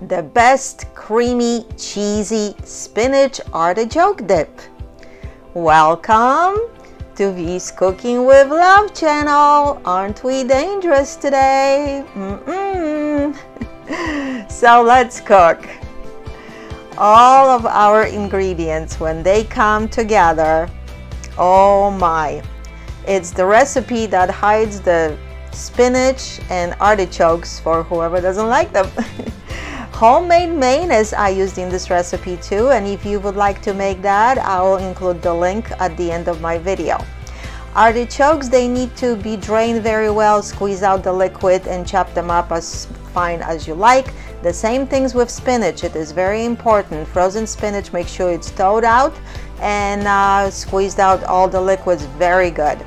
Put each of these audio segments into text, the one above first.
the best creamy, cheesy spinach artichoke dip. Welcome to V's Cooking with Love channel. Aren't we dangerous today? So let's cook. All of our ingredients, when they come together, oh my, it's the recipe that hides the spinach and artichokes for whoever doesn't like them. Homemade mayonnaise I used in this recipe too, and if you would like to make that, I will include the link at the end of my video. Artichokes, they need to be drained very well, squeeze out the liquid and chop them up as fine as you like. The same things with spinach, it is very important. Frozen spinach, make sure it's thawed out and squeezed out all the liquids very good.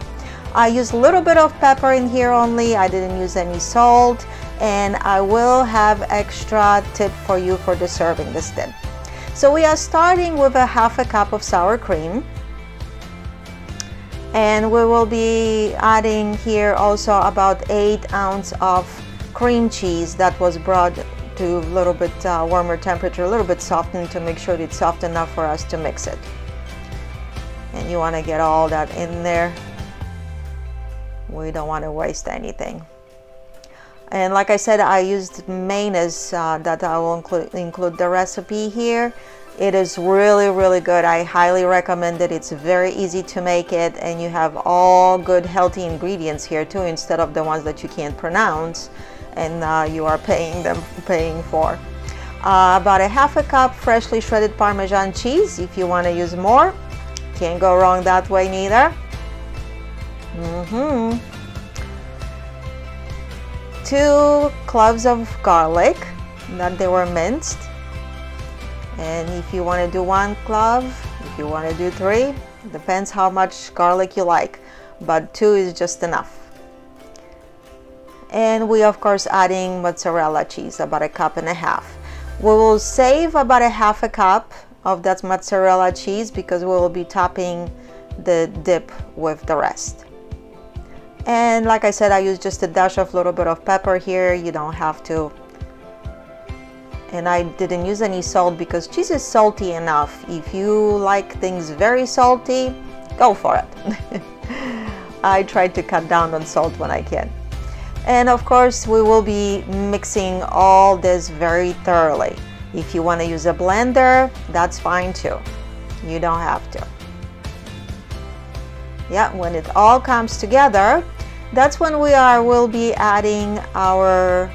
I used a little bit of pepper in here only, I didn't use any salt, and I will have extra tip for you for the serving this dip. So we are starting with a half a cup of sour cream, and we will be adding here also about 8 ounces of cream cheese that was brought to a little bit warmer temperature, a little bit softened to make sure it's soft enough for us to mix it. And you want to get all that in there. We don't want to waste anything. And like I said, I used mayonnaise that I will include the recipe here. It is really good. I highly recommend it. It's very easy to make it, and you have all good healthy ingredients here too, instead of the ones that you can't pronounce and you are paying for. About a half a cup freshly shredded Parmesan cheese. If you want to use more, can't go wrong that way neither. 2 cloves of garlic that they were minced, and if you want to do 1 clove, if you want to do 3, depends how much garlic you like, but 2 is just enough. And we of course adding mozzarella cheese, about 1.5 cups. We will save about a half a cup of that mozzarella cheese because we will be topping the dip with the rest. And like I said, I use just a dash of little bit of pepper here. You don't have to. And I didn't use any salt because cheese is salty enough. If you like things very salty, go for it. I try to cut down on salt when I can. And of course, we will be mixing all this very thoroughly. If you want to use a blender, that's fine too. You don't have to. Yeah, when it all comes together, that's when we'll be adding our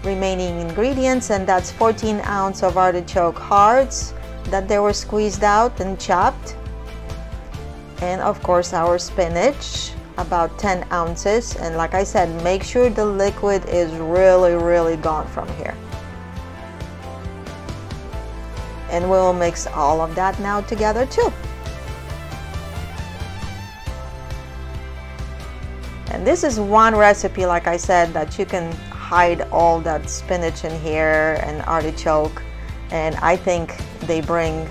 remaining ingredients, and that's 14 ounces of artichoke hearts that they were squeezed out and chopped. And of course our spinach, about 10 ounces. And like I said, make sure the liquid is really gone from here. And we'll mix all of that now together too. And this is one recipe, like I said, that you can hide all that spinach in here and artichoke, and I think they bring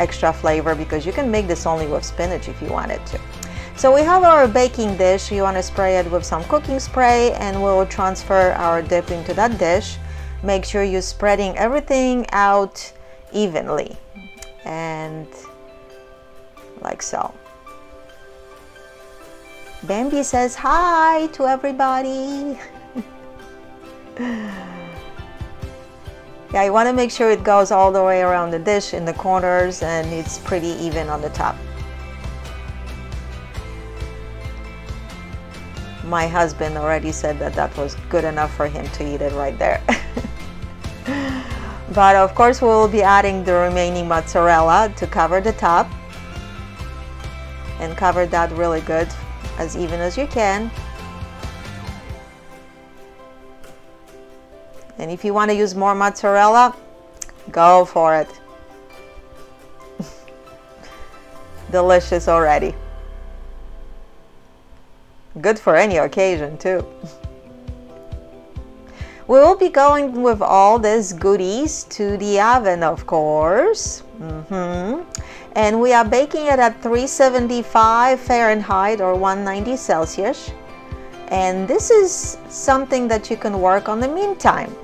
extra flavor because you can make this only with spinach if you wanted to. So we have our baking dish. You want to spray it with some cooking spray, and we'll transfer our dip into that dish. Make sure you're spreading everything out evenly, and like so. Bambi says hi to everybody. Yeah, you want to make sure it goes all the way around the dish in the corners and it's pretty even on the top. My husband already said that that was good enough for him to eat it right there. But of course we will be adding the remaining mozzarella to cover the top, and cover that really good, as even as you can. And if you want to use more mozzarella, go for it. Delicious already. Good for any occasion too. We will be going with all these goodies to the oven, of course. And we are baking it at 375 Fahrenheit or 190 Celsius. And this is something that you can work on the meantime.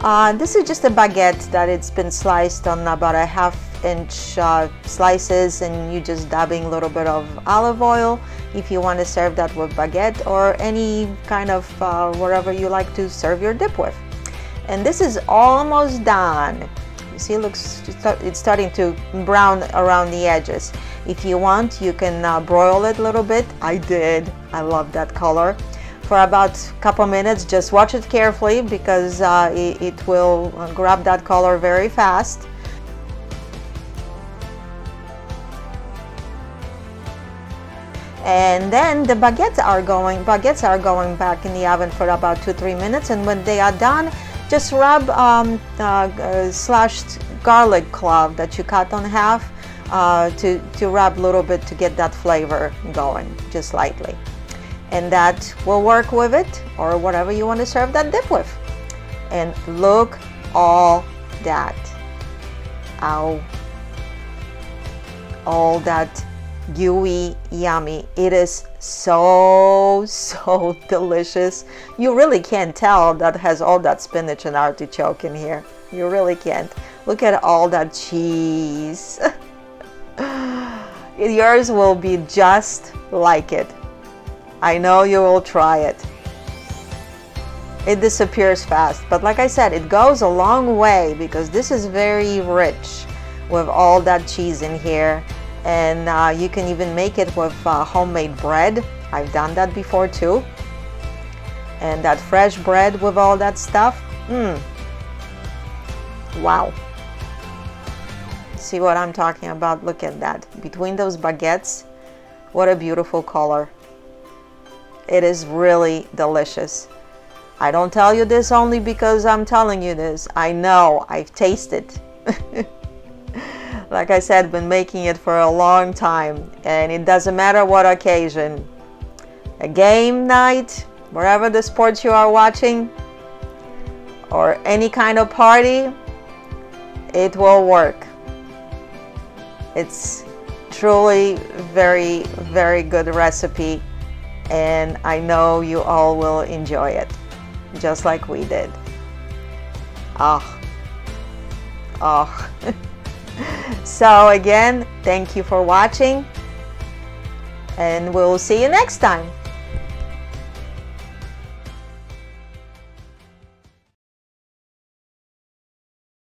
This is just a baguette that it's been sliced on about a ½ inch slices, and you just dabbing a little bit of olive oil if you want to serve that with baguette or any kind of whatever you like to serve your dip with. And this is almost done. You see, it's starting to brown around the edges. If you want, you can broil it a little bit. I did. I love that color. For about a couple minutes. Just watch it carefully because it will grab that color very fast. And then the baguettes are going back in the oven for about 2-3 minutes, and when they are done, just rub slashed garlic clove that you cut on half to rub a little bit to get that flavor going, just lightly. And that will work with it or whatever you want to serve that dip with. And look all that. Ow. All that gooey, yummy. It is so delicious. You really can't tell that has all that spinach and artichoke in here. You really can't. Look at all that cheese. Yours will be just like it. I know you will try it. It disappears fast, but like I said, it goes a long way because this is very rich with all that cheese in here. And you can even make it with homemade bread. I've done that before too. And that fresh bread with all that stuff. Wow. See what I'm talking about? Look at that. Between those baguettes, what a beautiful color. It is really delicious. I don't tell you this only because I'm telling you this. I know, I've tasted. Like I said, been making it for a long time, and it doesn't matter what occasion. A game night, wherever the sports you are watching, or any kind of party, it will work. It's truly very, very good recipe, and I know you all will enjoy it, just like we did. So again, thank you for watching, and we'll see you next time.